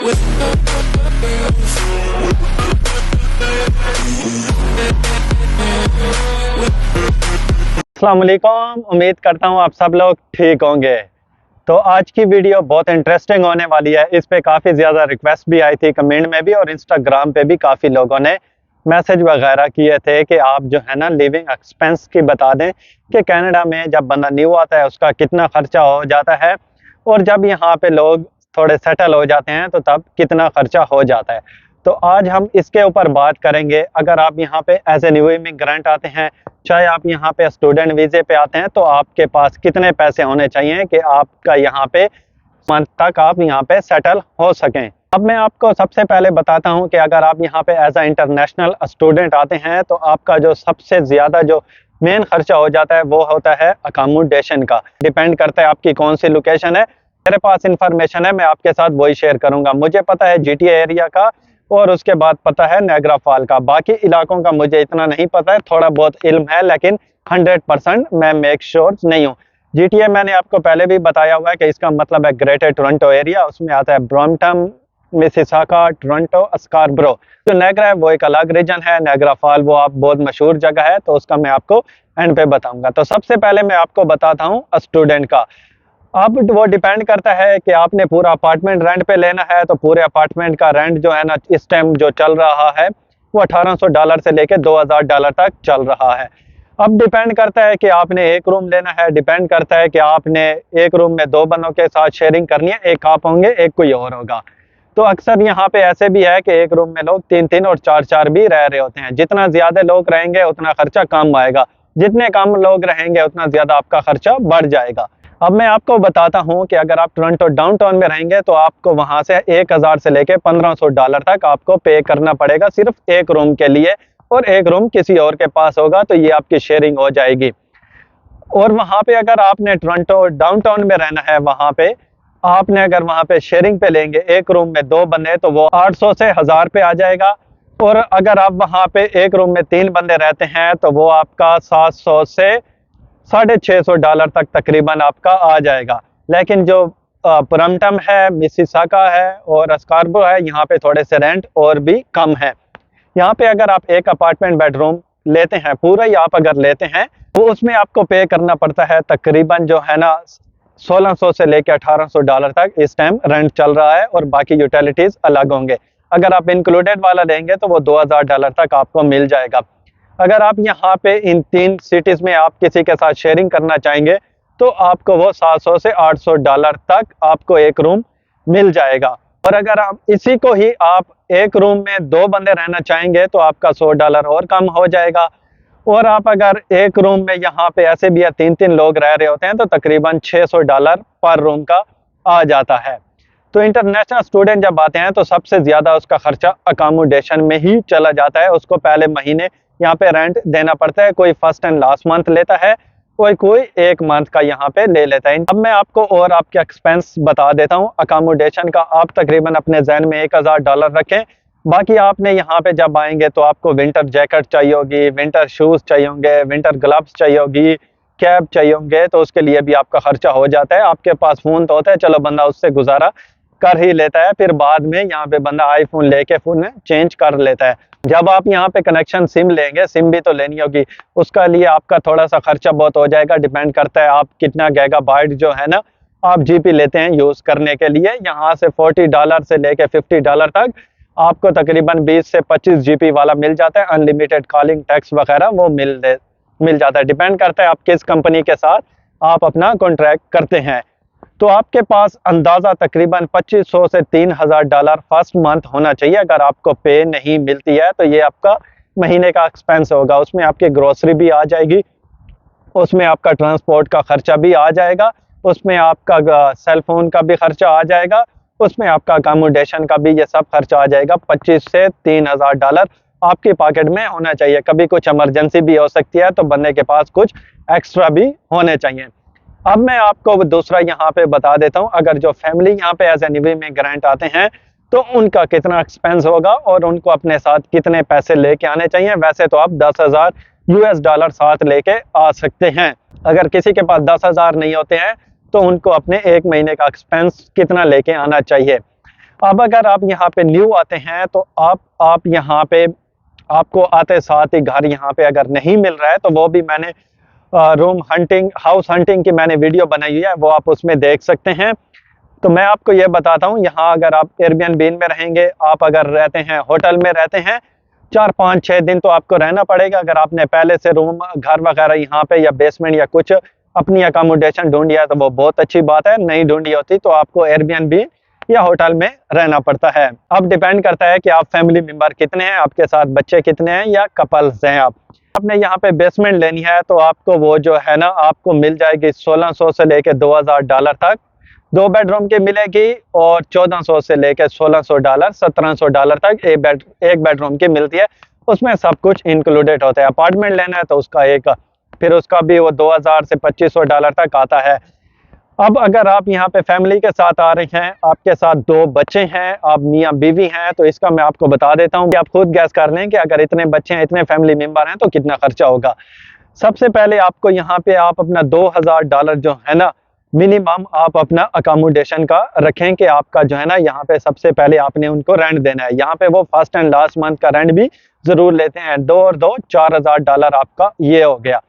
अस्सलाम वालेकुम। उम्मीद करता हूँ आप सब लोग ठीक होंगे। तो आज की वीडियो बहुत इंटरेस्टिंग होने वाली है। इस पे काफ़ी ज़्यादा रिक्वेस्ट भी आई थी, कमेंट में भी और इंस्टाग्राम पे भी काफ़ी लोगों ने मैसेज वगैरह किए थे कि आप जो है ना लिविंग एक्सपेंस की बता दें कि कनाडा में जब बंदा न्यू आता है उसका कितना खर्चा हो जाता है और जब यहाँ पे लोग थोड़े सेटल हो जाते हैं तो तब कितना खर्चा हो जाता है। तो आज हम इसके ऊपर बात करेंगे। अगर आप यहाँ पे एज ए न्यू इमिग्रेंट आते हैं, चाहे आप यहाँ पे स्टूडेंट वीज़े पे आते हैं, तो आपके पास कितने पैसे होने चाहिए कि आपका यहाँ पे मंथ तक आप यहाँ पे सेटल हो सकें। अब मैं आपको सबसे पहले बताता हूँ कि अगर आप यहाँ पे एज ए इंटरनेशनल स्टूडेंट आते हैं तो आपका जो सबसे ज़्यादा जो मेन खर्चा हो जाता है वो होता है अकोमोडेशन का। डिपेंड करता है आपकी कौन सी लोकेशन है। मेरे पास इंफॉर्मेशन है, मैं आपके साथ वही शेयर करूँगा। मुझे पता है GTA एरिया का और उसके बाद पता है नायग्रा फॉल का। बाकी इलाकों का मुझे इतना नहीं पता है, थोड़ा बहुत इल्म है, लेकिन 100% मैं मेक श्योर नहीं हूँ। GTA मैंने आपको पहले भी बताया हुआ है कि इसका मतलब है ग्रेटर टोरंटो एरिया। उसमें आता है ब्रॉम्पटन, मिसिसागा, टोरंटो, स्कारब्रो। जो नायग्रा है वो एक अलग रीजन है। नायग्रा फॉल वो आप बहुत मशहूर जगह है, तो उसका मैं आपको एंड पे बताऊंगा। तो सबसे पहले मैं आपको बताता हूँ स्टूडेंट का। अब वो डिपेंड करता है कि आपने पूरा अपार्टमेंट रेंट पे लेना है, तो पूरे अपार्टमेंट का रेंट जो है ना इस टाइम जो चल रहा है वो $1800 से लेके $2000 तक चल रहा है। अब डिपेंड करता है कि आपने एक रूम लेना है, डिपेंड करता है कि आपने एक रूम में दो बंदों के साथ शेयरिंग करनी है, एक आप होंगे एक कोई और होगा। तो अक्सर यहाँ पे ऐसे भी है कि एक रूम में लोग 3-3 और 4-4 भी रह रहे होते हैं। जितना ज्यादा लोग रहेंगे उतना खर्चा कम आएगा, जितने कम लोग रहेंगे उतना ज्यादा आपका खर्चा बढ़ जाएगा। अब मैं आपको बताता हूँ कि अगर आप टोरंटो डाउनटाउन में रहेंगे तो आपको वहाँ से 1000 से लेके $1500 तक आपको पे करना पड़ेगा सिर्फ एक रूम के लिए, और एक रूम किसी और के पास होगा तो ये आपकी शेयरिंग हो जाएगी। और वहाँ पे अगर आपने टोरंटो डाउनटाउन में रहना है, वहाँ पे आपने अगर वहाँ पे शेयरिंग पे लेंगे एक रूम में दो बंदे तो वो 800 से 1000 पे आ जाएगा। और अगर आप वहाँ पे एक रूम में 3 बंदे रहते हैं तो वो आपका 700 से $650 तक तकरीबन आपका आ जाएगा। लेकिन जो ब्रम्पटन है, मिसिसागा है और स्कारब्रो है, यहाँ पे थोड़े से रेंट और भी कम है। यहाँ पे अगर आप एक अपार्टमेंट बेडरूम लेते हैं पूरा ही आप अगर लेते हैं तो उसमें आपको पे करना पड़ता है तकरीबन जो है ना 1600 से लेके $1800 तक इस टाइम रेंट चल रहा है, और बाकी यूटिलिटीज अलग होंगे। अगर आप इंक्लूडेड वाला लेंगे तो वो $2000 तक आपको मिल जाएगा। अगर आप यहाँ पे इन 3 सिटीज में आप किसी के साथ शेयरिंग करना चाहेंगे तो आपको वो 700 से $800 तक आपको एक रूम मिल जाएगा। और अगर आप इसी को ही आप एक रूम में 2 बंदे रहना चाहेंगे तो आपका $100 और कम हो जाएगा। और आप अगर एक रूम में यहाँ पे ऐसे भी 3-3 लोग रह रहे होते हैं तो तकरीबन $600 पर रूम का आ जाता है। तो इंटरनेशनल स्टूडेंट जब आते हैं तो सबसे ज़्यादा उसका खर्चा अकोमोडेशन में ही चला जाता है। उसको पहले महीने यहाँ पे रेंट देना पड़ता है। कोई फर्स्ट एंड लास्ट मंथ लेता है, कोई एक मंथ का यहाँ पे ले लेता है। अब मैं आपको और आपके एक्सपेंस बता देता हूँ अकोमोडेशन का। आप तकरीबन अपने जहन में $1000 रखें। बाकी आपने यहाँ पे जब आएंगे तो आपको विंटर जैकेट चाहिए होगी, विंटर शूज़ चाहिए होंगे, विंटर ग्लव्स चाहिए होगी, कैप चाहिए होंगे, तो उसके लिए भी आपका खर्चा हो जाता है। आपके पास फ़ोन तो होता है, चलो बंदा उससे गुजारा कर ही लेता है, फिर बाद में यहाँ पे बंदा आईफोन लेके फ़ोन चेंज कर लेता है। जब आप यहाँ पे कनेक्शन सिम लेंगे, सिम भी तो लेनी होगी, उसका लिए आपका थोड़ा सा खर्चा बहुत हो जाएगा। डिपेंड करता है आप कितना गीगाबाइट जो है ना आप जीपी लेते हैं यूज़ करने के लिए। यहाँ से $40 से लेके $50 तक आपको तकरीबन 20 से 25 जीबी वाला मिल जाता है। अनलिमिटेड कॉलिंग, टैक्स वगैरह वो मिल जाता है। डिपेंड करता है आप किस कंपनी के साथ आप अपना कॉन्ट्रैक्ट करते हैं। तो आपके पास अंदाज़ा तकरीबन $2500 से $3000 फर्स्ट मंथ होना चाहिए। अगर आपको पे नहीं मिलती है तो ये आपका महीने का एक्सपेंस होगा। उसमें आपकी ग्रोसरी भी आ जाएगी, उसमें आपका ट्रांसपोर्ट का खर्चा भी आ जाएगा, उसमें आपका सेल फोन का भी खर्चा आ जाएगा, उसमें आपका अकोमोडेशन का भी ये सब खर्चा आ जाएगा। 25 से $3000 आपकी पॉकेट में होना चाहिए। कभी कुछ इमरजेंसी भी हो सकती है तो बंदे के पास कुछ एक्स्ट्रा भी होने चाहिए। अब मैं आपको दूसरा यहाँ पे बता देता हूँ, अगर जो फैमिली यहाँ पे एज ए न्यू इमिग्रेंट आते हैं तो उनका कितना एक्सपेंस होगा और उनको अपने साथ कितने पैसे लेके आने चाहिए। वैसे तो आप $10,000 साथ लेके आ सकते हैं। अगर किसी के पास 10,000 नहीं होते हैं तो उनको अपने एक महीने का एक्सपेंस कितना लेके आना चाहिए। अब अगर आप यहाँ पे न्यू आते हैं तो आप यहाँ पे आपको आते साथ ही घर यहाँ पे अगर नहीं मिल रहा है तो वो भी मैंने रूम हंटिंग, हाउस हंटिंग की मैंने वीडियो बनाई हुई है, वो आप उसमें देख सकते हैं। तो मैं आपको ये बताता हूँ, यहाँ अगर आप एयरबीएनबी में रहेंगे, आप अगर रहते हैं होटल में रहते हैं, 4-5-6 दिन तो आपको रहना पड़ेगा। अगर आपने पहले से रूम घर वगैरह यहाँ पे या बेसमेंट या कुछ अपनी अकोमोडेशन ढूंढी है तो वो बहुत अच्छी बात है, नहीं ढूंढी होती तो आपको एयरबीएनबी या होटल में रहना पड़ता है। अब डिपेंड करता है कि आप फैमिली मेंबर कितने हैं, आपके साथ बच्चे कितने हैं या कपल्स हैं। आपने यहाँ पे बेसमेंट लेनी है तो आपको वो जो है ना आपको मिल जाएगी 1600 से लेके $2000 तक। 2 बेडरूम की मिलेगी और 1400 से लेके $1600 $1700 तक एक बेडरूम की मिलती है। उसमें सब कुछ इंक्लूडेड होता है। अपार्टमेंट लेना है तो उसका फिर उसका भी वो 2000 से $2500 तक आता है। अब अगर आप यहाँ पे फैमिली के साथ आ रहे हैं, आपके साथ 2 बच्चे हैं, आप मियाँ बीवी हैं, तो इसका मैं आपको बता देता हूँ कि आप खुद गैस कर लें कि अगर इतने बच्चे हैं, इतने फैमिली मेंबर हैं तो कितना खर्चा होगा। सबसे पहले आपको यहाँ पे आप अपना $2000 जो है ना मिनिमम आप अपना अकोमोडेशन का रखें कि आपका जो है ना यहाँ पे सबसे पहले आपने उनको रेंट देना है। यहाँ पे वो फर्स्ट एंड लास्ट मंथ का रेंट भी जरूर लेते हैं, 2 और 2 $4000 आपका ये हो गया।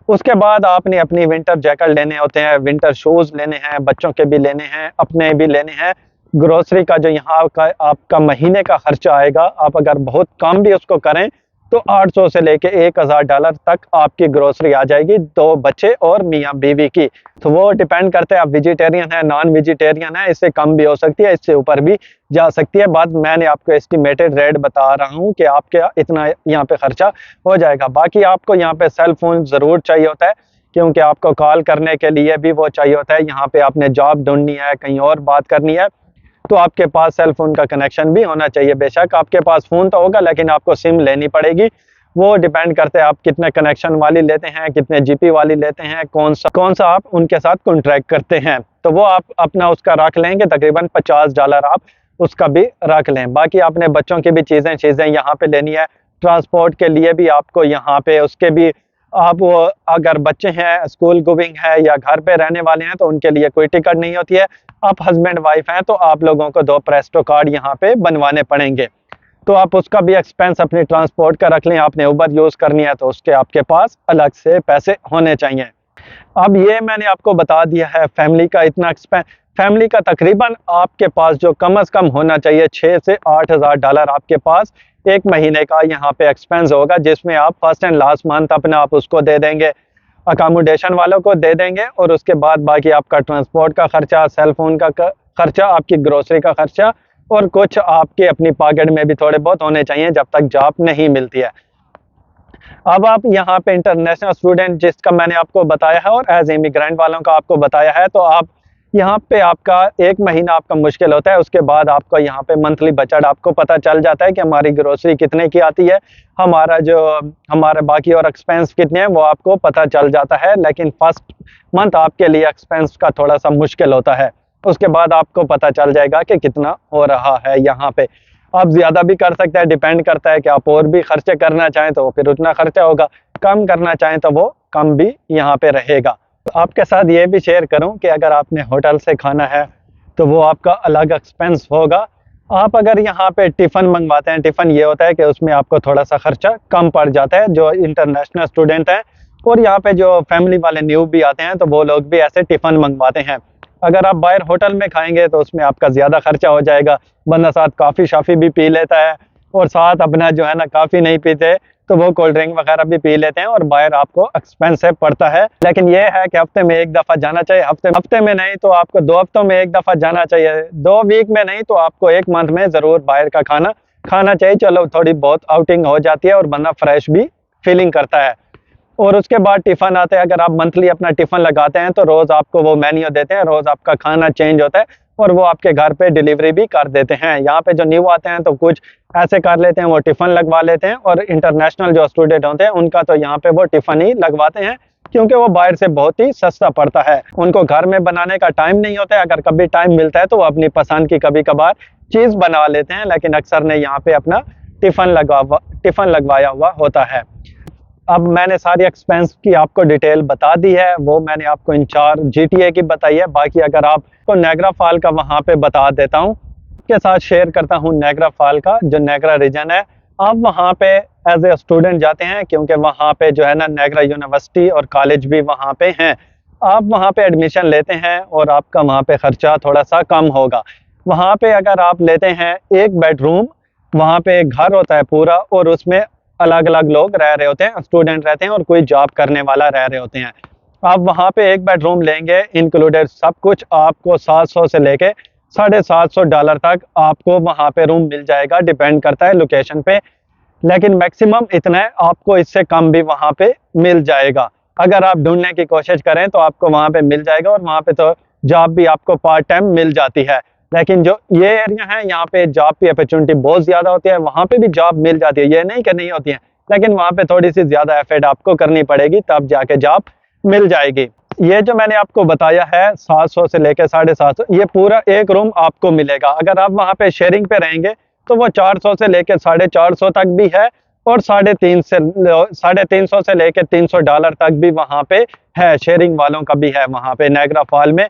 उसके बाद आपने अपनी विंटर जैकेट लेने होते हैं, विंटर शूज लेने हैं, बच्चों के भी लेने हैं, अपने भी लेने हैं। ग्रोसरी का जो यहाँ का आपका महीने का खर्चा आएगा, आप अगर बहुत कम भी उसको करें तो 800 से लेके $1000 तक आपकी ग्रोसरी आ जाएगी 2 बच्चे और मियाँ बीवी की। तो वो डिपेंड करता है आप वेजिटेरियन है, नॉन वेजिटेरियन है, इससे कम भी हो सकती है, इससे ऊपर भी जा सकती है। बात मैंने आपको एस्टिमेटेड रेट बता रहा हूँ कि आपके इतना यहाँ पे खर्चा हो जाएगा। बाकी आपको यहाँ पे सेल फोन जरूर चाहिए होता है क्योंकि आपको कॉल करने के लिए भी वो चाहिए होता है। यहाँ पे आपने जॉब ढूंढनी है, कहीं और बात करनी है तो आपके पास सेल फोन का कनेक्शन भी होना चाहिए। बेशक आपके पास फोन तो होगा लेकिन आपको सिम लेनी पड़ेगी। वो डिपेंड करते हैं आप कितने कनेक्शन वाली लेते हैं, कितने जीपी वाली लेते हैं, कौन सा आप उनके साथ कॉन्ट्रैक्ट करते हैं। तो वो आप अपना उसका रख लेंगे, तकरीबन $50 आप उसका भी रख लें। बाकी आपने बच्चों की भी चीज़ें यहाँ पे लेनी है। ट्रांसपोर्ट के लिए भी आपको यहाँ पे उसके भी आप वो अगर बच्चे हैं स्कूल गोइंग है या घर पे रहने वाले हैं तो उनके लिए कोई टिकट नहीं होती है। आप हस्बैंड वाइफ हैं तो आप लोगों को 2 प्रेस्टो कार्ड यहाँ पे बनवाने पड़ेंगे, तो आप उसका भी एक्सपेंस अपनी ट्रांसपोर्ट का रख लें। आपने उबर यूज़ करनी है तो उसके आपके पास अलग से पैसे होने चाहिए। अब ये मैंने आपको बता दिया है फैमिली का इतना एक्सपेंस। फैमिली का तकरीबन आपके पास जो कम से कम होना चाहिए 6 से $8000 आपके पास एक महीने का यहाँ पे एक्सपेंस होगा, जिसमें आप फर्स्ट एंड लास्ट मंथ अपना आप उसको दे देंगे, अकोमोडेशन वालों को दे देंगे और उसके बाद बाकी आपका ट्रांसपोर्ट का खर्चा, सेल फोन का खर्चा, आपकी ग्रोसरी का खर्चा और कुछ आपके अपनी पॉकेट में भी थोड़े बहुत होने चाहिए जब तक जॉब नहीं मिलती है। अब आप यहाँ पे इंटरनेशनल स्टूडेंट जिसका मैंने आपको बताया है और एज इमिग्रेंट वालों का आपको बताया है, तो आप यहाँ पे आपका 1 महीना आपका मुश्किल होता है। उसके बाद आपको यहाँ पे मंथली बजट आपको पता चल जाता है कि हमारी ग्रोसरी कितने की आती है, हमारे बाकी और एक्सपेंस कितने हैं वो आपको पता चल जाता है। लेकिन फर्स्ट मंथ आपके लिए एक्सपेंस का थोड़ा सा मुश्किल होता है, उसके बाद आपको पता चल जाएगा कि कितना हो रहा है। यहाँ पे आप ज़्यादा भी कर सकते हैं, डिपेंड करता है कि आप और भी खर्चे करना चाहें तो फिर उतना खर्चा होगा, कम करना चाहें तो वो कम भी यहाँ पे रहेगा। तो आपके साथ ये भी शेयर करूं कि अगर आपने होटल से खाना है तो वो आपका अलग एक्सपेंस होगा। आप अगर यहाँ पे टिफ़िन मंगवाते हैं, टिफ़िन ये होता है कि उसमें आपको थोड़ा सा खर्चा कम पड़ जाता है जो इंटरनेशनल स्टूडेंट हैं, और यहाँ पे जो फैमिली वाले न्यू भी आते हैं तो वो लोग भी ऐसे टिफ़िन मंगवाते हैं। अगर आप बाहर होटल में खाएंगे तो उसमें आपका ज़्यादा खर्चा हो जाएगा, बंदा साथ काफ़ी शाफ़ी भी पी लेता है और साथ अपना जो है ना काफ़ी नहीं पीते तो वो कोल्ड ड्रिंक वगैरह भी पी लेते हैं और बाहर आपको एक्सपेंसिव पड़ता है। लेकिन ये है कि हफ्ते में 1 दफ़ा जाना चाहिए, हफ्ते में नहीं तो आपको 2 हफ्तों में 1 दफ़ा जाना चाहिए, 2 वीक में नहीं तो आपको 1 मंथ में ज़रूर बाहर का खाना खाना चाहिए। चलो थोड़ी बहुत आउटिंग हो जाती है और बंदा फ्रेश भी फीलिंग करता है। और उसके बाद टिफ़िन आते हैं, अगर आप मंथली अपना टिफ़िन लगाते हैं तो रोज़ आपको वो मेन्यू देते हैं, रोज़ आपका खाना चेंज होता है और वो आपके घर पे डिलीवरी भी कर देते हैं। यहाँ पे जो न्यू आते हैं तो कुछ ऐसे कर लेते हैं, वो टिफ़िन लगवा लेते हैं, और इंटरनेशनल जो स्टूडेंट होते हैं उनका तो यहाँ पे वो टिफ़िन ही लगवाते हैं क्योंकि वो बाहर से बहुत ही सस्ता पड़ता है। उनको घर में बनाने का टाइम नहीं होता है, अगर कभी टाइम मिलता है तो वो अपनी पसंद की कभी कभार चीज़ बना लेते हैं, लेकिन अक्सर ने यहाँ पे अपना टिफ़िन लगवाया हुआ होता है। अब मैंने सारी एक्सपेंस की आपको डिटेल बता दी है, वो मैंने आपको इन 4 GTA की बताई है। बाकी अगर आपको नायग्रा फॉल का वहाँ पे बता देता हूँ आपके साथ शेयर करता हूँ नायग्रा फॉल का, जो नायग्रा रीजन है। आप वहाँ पे एज ए स्टूडेंट जाते हैं, क्योंकि वहाँ पे जो है ना नायग्रा यूनिवर्सिटी और कॉलेज भी वहाँ पे हैं। आप वहाँ पे एडमिशन लेते हैं और आपका वहाँ पे खर्चा थोड़ा सा कम होगा। वहाँ पे अगर आप लेते हैं एक बेडरूम, वहाँ पे एक घर होता है पूरा, और उसमें अलग अलग लोग रह रहे होते हैं, स्टूडेंट रहते हैं और कोई जॉब करने वाला रह रहे होते हैं। आप वहाँ पे एक बेडरूम लेंगे, इंक्लूडेड सब कुछ, आपको 700 से लेके $750 तक आपको वहाँ पे रूम मिल जाएगा। डिपेंड करता है लोकेशन पे, लेकिन मैक्सिमम इतना है, आपको इससे कम भी वहाँ पे मिल जाएगा। अगर आप ढूंढने की कोशिश करें तो आपको वहाँ पे मिल जाएगा, और वहाँ पे तो जॉब भी आपको पार्ट टाइम मिल जाती है। लेकिन जो ये एरिया है, यहाँ पे जॉब की अपॉर्चुनिटी बहुत ज़्यादा होती है। वहाँ पे भी जॉब मिल जाती है, ये नहीं कि नहीं होती है, लेकिन वहाँ पे थोड़ी सी ज़्यादा एफर्ट आपको करनी पड़ेगी, तब जाके जॉब मिल जाएगी। ये जो मैंने आपको बताया है 700 से लेकर 750, ये पूरा एक रूम आपको मिलेगा। अगर आप वहाँ पे शेयरिंग पे रहेंगे तो वो 400 से लेकर $450 तक भी है, और 350 से लेकर $300 तक भी वहाँ पे है। शेयरिंग वालों का भी है वहाँ पे नायग्रा फॉल में।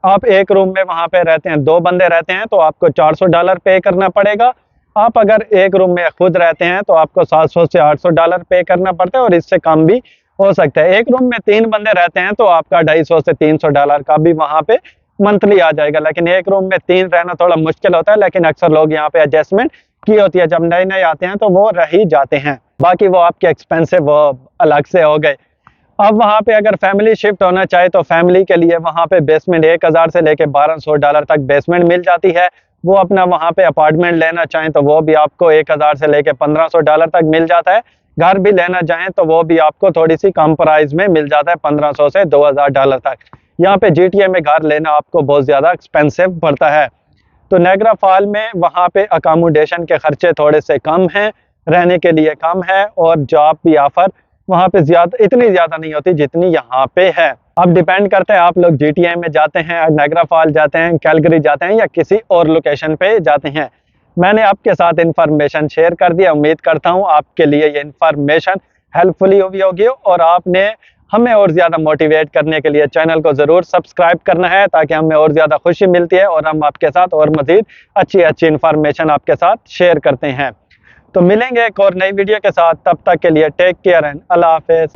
आप एक रूम में वहाँ पे रहते हैं, 2 बंदे रहते हैं, तो आपको $400 पे करना पड़ेगा। आप अगर एक रूम में खुद रहते हैं तो आपको 700 से $800 पे करना पड़ता है, और इससे कम भी हो सकता है। एक रूम में 3 बंदे रहते हैं तो आपका $250 से $300 का भी वहाँ पे मंथली आ जाएगा। लेकिन एक रूम में 3 रहना थोड़ा मुश्किल होता है, लेकिन अक्सर लोग यहाँ पे एडजस्टमेंट की होती है। जब नए नए आते हैं तो वो रह ही जाते हैं, बाकी वो आपके एक्सपेंसिव वो अलग से हो गए। अब वहाँ पे अगर फैमिली शिफ्ट होना चाहे तो फैमिली के लिए वहाँ पे बेसमेंट 1000 से लेके $1200 तक बेसमेंट मिल जाती है। वो अपना वहाँ पे अपार्टमेंट लेना चाहें तो वो भी आपको 1000 से लेके $1500 तक मिल जाता है। घर भी लेना चाहें तो वो भी आपको थोड़ी सी कम प्राइस में मिल जाता है, $1500 से $2000 तक। यहाँ पे GTA में घर लेना आपको बहुत ज़्यादा एक्सपेंसिव पड़ता है। तो नायग्रा फॉल में वहाँ पे अकोमोडेशन के खर्चे थोड़े से कम हैं, रहने के लिए कम है, और जॉब भी ऑफर वहाँ पे इतनी ज़्यादा नहीं होती जितनी यहाँ पे है। अब डिपेंड करता है आप लोग GTA में जाते हैं, नायग्रा फॉल जाते हैं, कैलगरी जाते हैं, या किसी और लोकेशन पे जाते हैं। मैंने आपके साथ इन्फॉर्मेशन शेयर कर दिया। उम्मीद करता हूँ आपके लिए ये इन्फॉर्मेशन हेल्पफुल हुई होगी, और आपने हमें और ज़्यादा मोटिवेट करने के लिए चैनल को ज़रूर सब्सक्राइब करना है, ताकि हमें और ज़्यादा खुशी मिलती है और हम आपके साथ और मज़ीद अच्छी इन्फॉर्मेशन आपके साथ शेयर करते हैं। तो मिलेंगे एक और नई वीडियो के साथ, तब तक के लिए टेक केयर एंड अल्लाह हाफिज़।